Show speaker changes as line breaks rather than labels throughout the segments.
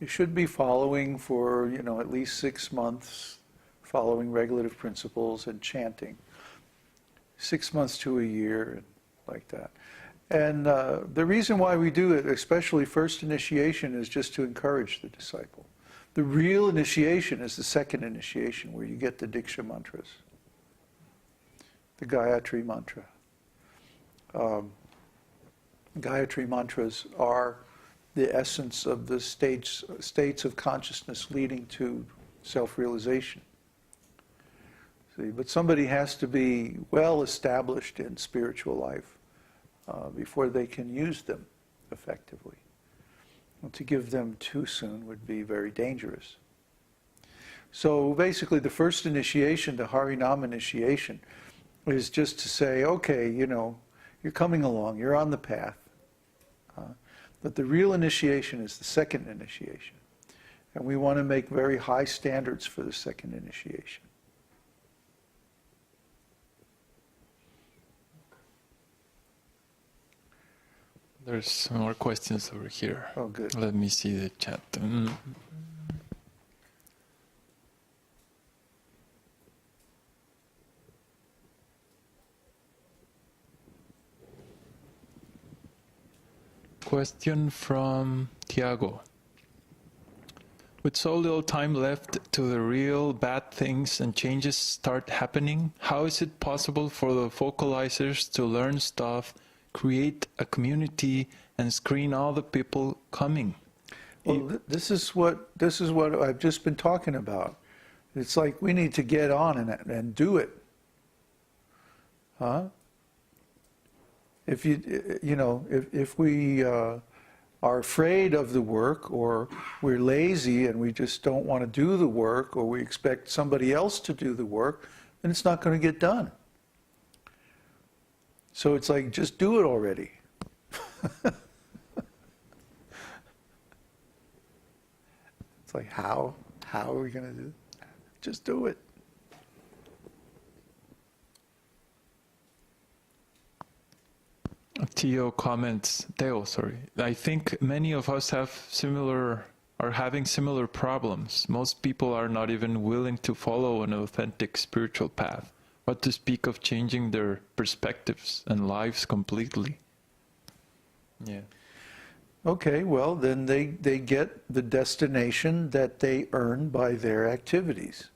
You should be following for, at least 6 months, following regulative principles and chanting. 6 months to a year, like that. And the reason why we do it, especially first initiation, is just to encourage the disciple. The real initiation is the second initiation, where you get the Diksha mantras, the Gayatri mantra. Gayatri mantras are the essence of the states of consciousness leading to self-realization. See, but somebody has to be well established in spiritual life before they can use them effectively. And to give them too soon would be very dangerous. So basically the first initiation, the Harinama initiation, is just to say, okay, you're coming along, you're on the path. But the real initiation is the second initiation. And we want to make very high standards for the second initiation.
There's some more questions over here.
Oh, good.
Let me see the chat. Question from Tiago. With so little time left to the real bad things and changes start happening, how is it possible for the vocalizers to learn stuff, create a community, and screen all the people coming?
Well, this is what I've just been talking about. It's like we need to get on and do it. Huh? If if we are afraid of the work, or we're lazy and we just don't want to do the work, or we expect somebody else to do the work, then it's not going to get done. So it's like, just do it already. It's like, how are we going to do it? Just do it.
Theo comments, I think many of us are having similar problems. Most people are not even willing to follow an authentic spiritual path. What to speak of changing their perspectives and lives completely? Yeah.
Okay, well, then they get the destination that they earn by their activities.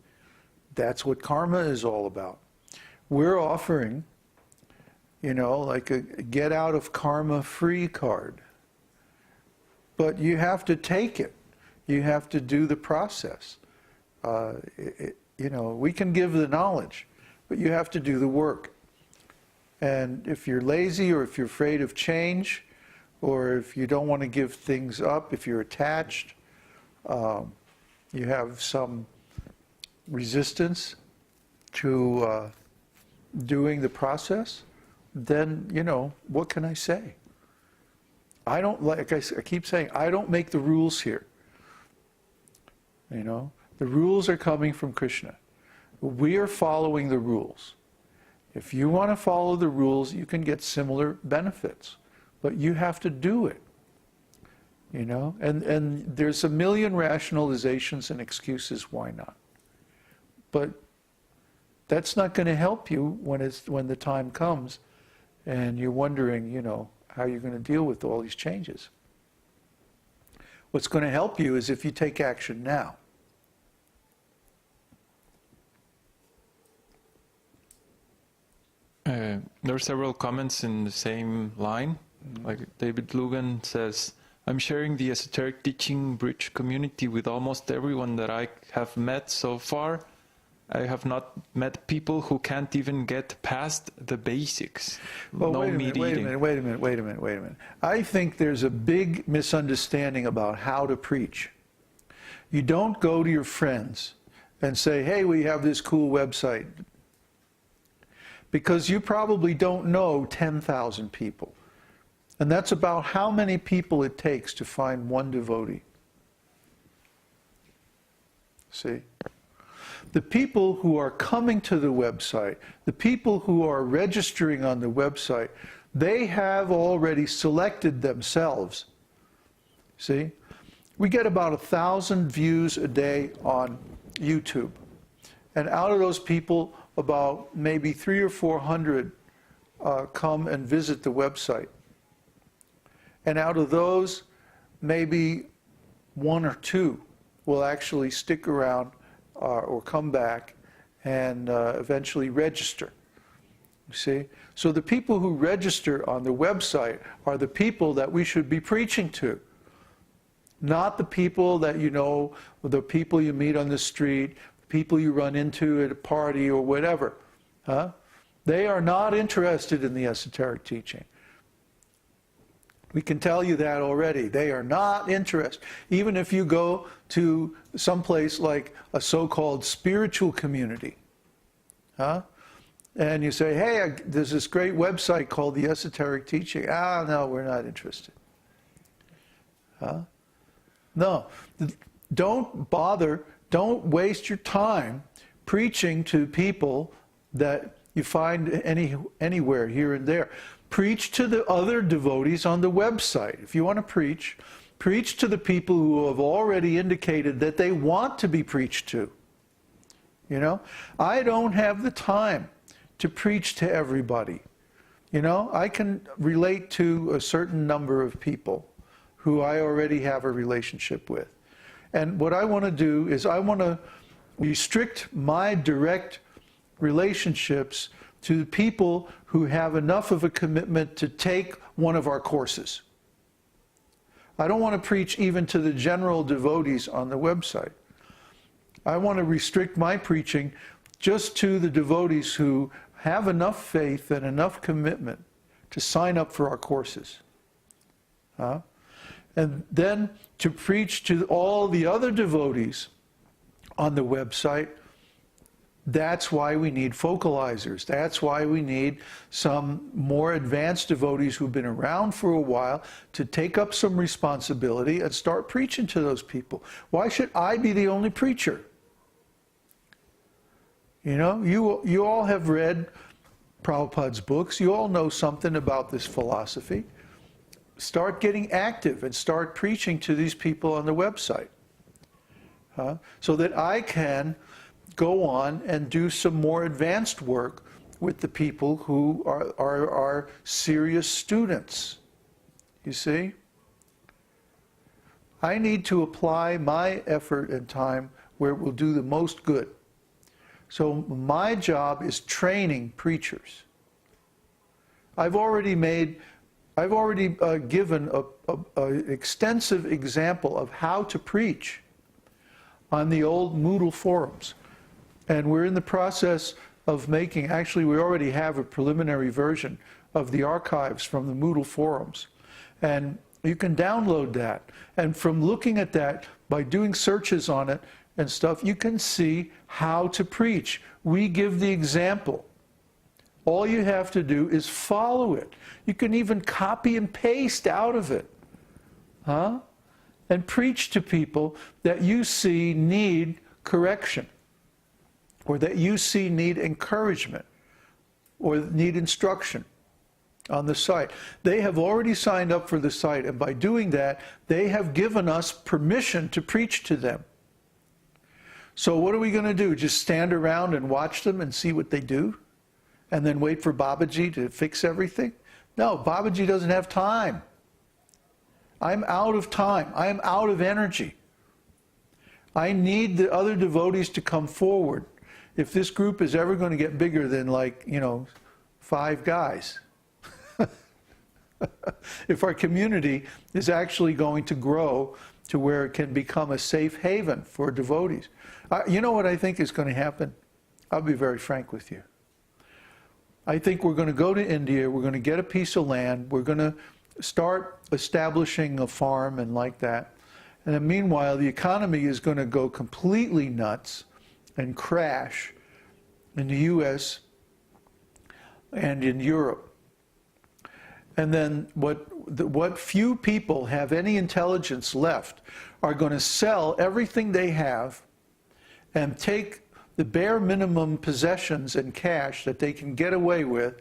That's what karma is all about. We're offering, like a get out of karma free card. But you have to take it. You have to do the process. We can give the knowledge, but you have to do the work. And if you're lazy, or if you're afraid of change, or if you don't want to give things up, if you're attached, you have some resistance to doing the process, then, what can I say? I keep saying, I don't make the rules here. The rules are coming from Krishna. We are following the rules. If you want to follow the rules, you can get similar benefits. But you have to do it. And there's a million rationalizations and excuses why not. But that's not going to help you when the time comes and you're wondering, how you're going to deal with all these changes. What's going to help you is if you take action now.
There are several comments in the same line. Like David Lugan says, I'm sharing the esoteric teaching bridge community with almost everyone that I have met so far. I have not met people who can't even get past the basics.
Well,
no
wait a
meat eating.
minute. I think there's a big misunderstanding about how to preach. You don't go to your friends and say, hey, we have this cool website. Because you probably don't know 10,000 people. And that's about how many people it takes to find one devotee. See? The people who are coming to the website, the people who are registering on the website, they have already selected themselves. See? We get about 1,000 views a day on YouTube. And out of those people, about maybe 300 or 400 come and visit the website. And out of those, maybe 1 or 2 will actually stick around or come back and eventually register. You see? So the people who register on the website are the people that we should be preaching to. Not the people that you know, the people you meet on the street, people you run into at a party or whatever. Huh? They are not interested in the esoteric teaching. We can tell you that already. They are not interested. Even if you go to someplace like a so-called spiritual community, huh? And you say, hey, there's this great website called the Esoteric Teaching. Ah, no, we're not interested. Huh? No, don't bother, don't waste your time preaching to people that you find anywhere here and there. Preach to the other devotees on the website. If you want to preach, preach to the people who have already indicated that they want to be preached to. You know, I don't have the time to preach to everybody. You know, I can relate to a certain number of people who I already have a relationship with. And what I want to do is I want to restrict my direct relationships to people who have enough of a commitment to take one of our courses. I don't want to preach even to the general devotees on the website. I want to restrict my preaching just to the devotees who have enough faith and enough commitment to sign up for our courses. And then to preach to all the other devotees on the website. That's why we need focalizers. That's why we need some more advanced devotees who've been around for a while to take up some responsibility and start preaching to those people. Why should I be the only preacher? You know, you all have read Prabhupada's books. You all know something about this philosophy. Start getting active and start preaching to these people on the website. So that I can go on and do some more advanced work with the people who are serious students. You see? I need to apply my effort and time where it will do the most good. So my job is training preachers. I've already given an extensive example of how to preach on the old Moodle forums. And we're in the process of making, actually we already have a preliminary version of the archives from the Moodle forums. And you can download that. And from looking at that, by doing searches on it and stuff, you can see how to preach. We give the example. All you have to do is follow it. You can even copy and paste out of it. And preach to people that you see need correction, or that you see need encouragement, or need instruction on the site. They have already signed up for the site, and by doing that, they have given us permission to preach to them. So what are we going to do? Just stand around and watch them and see what they do? And then wait for Babaji to fix everything? No, Babaji doesn't have time. I'm out of time. I am out of energy. I need the other devotees to come forward. If this group is ever going to get bigger than 5 guys, if our community is actually going to grow to where it can become a safe haven for devotees. You know what I think is going to happen? I'll be very frank with you. I think we're going to go to India, we're going to get a piece of land, we're going to start establishing a farm and like that. And then meanwhile, the economy is going to go completely nuts and crash in the US and in Europe. And then what few people have any intelligence left are going to sell everything they have and take the bare minimum possessions and cash that they can get away with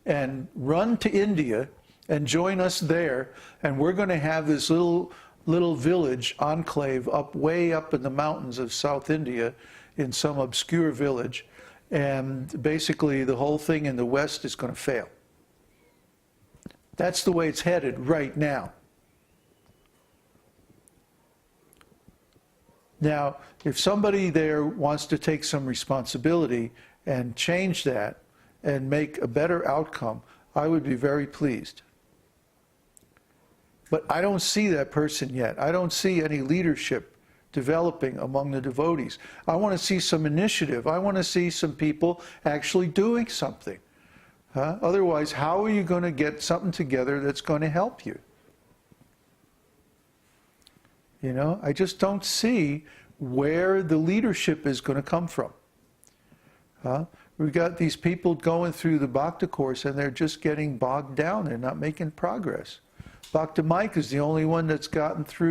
and run to India and join us there. And we're going to have this little little village enclave way up in the mountains of South India, in some obscure village, and basically the whole thing in the West is going to fail. That's the way it's headed right now. Now, if somebody there wants to take some responsibility and change that and make a better outcome, I would be very pleased. But I don't see that person yet. I don't see any leadership developing among the devotees. I want to see some initiative. I want to see some people actually doing something. Otherwise, how are you going to get something together that's going to help you? You know, I just don't see where the leadership is going to come from. We've got these people going through the Bhakti course and they're just getting bogged down. They're not making progress. Bhakti Mike is the only one that's gotten through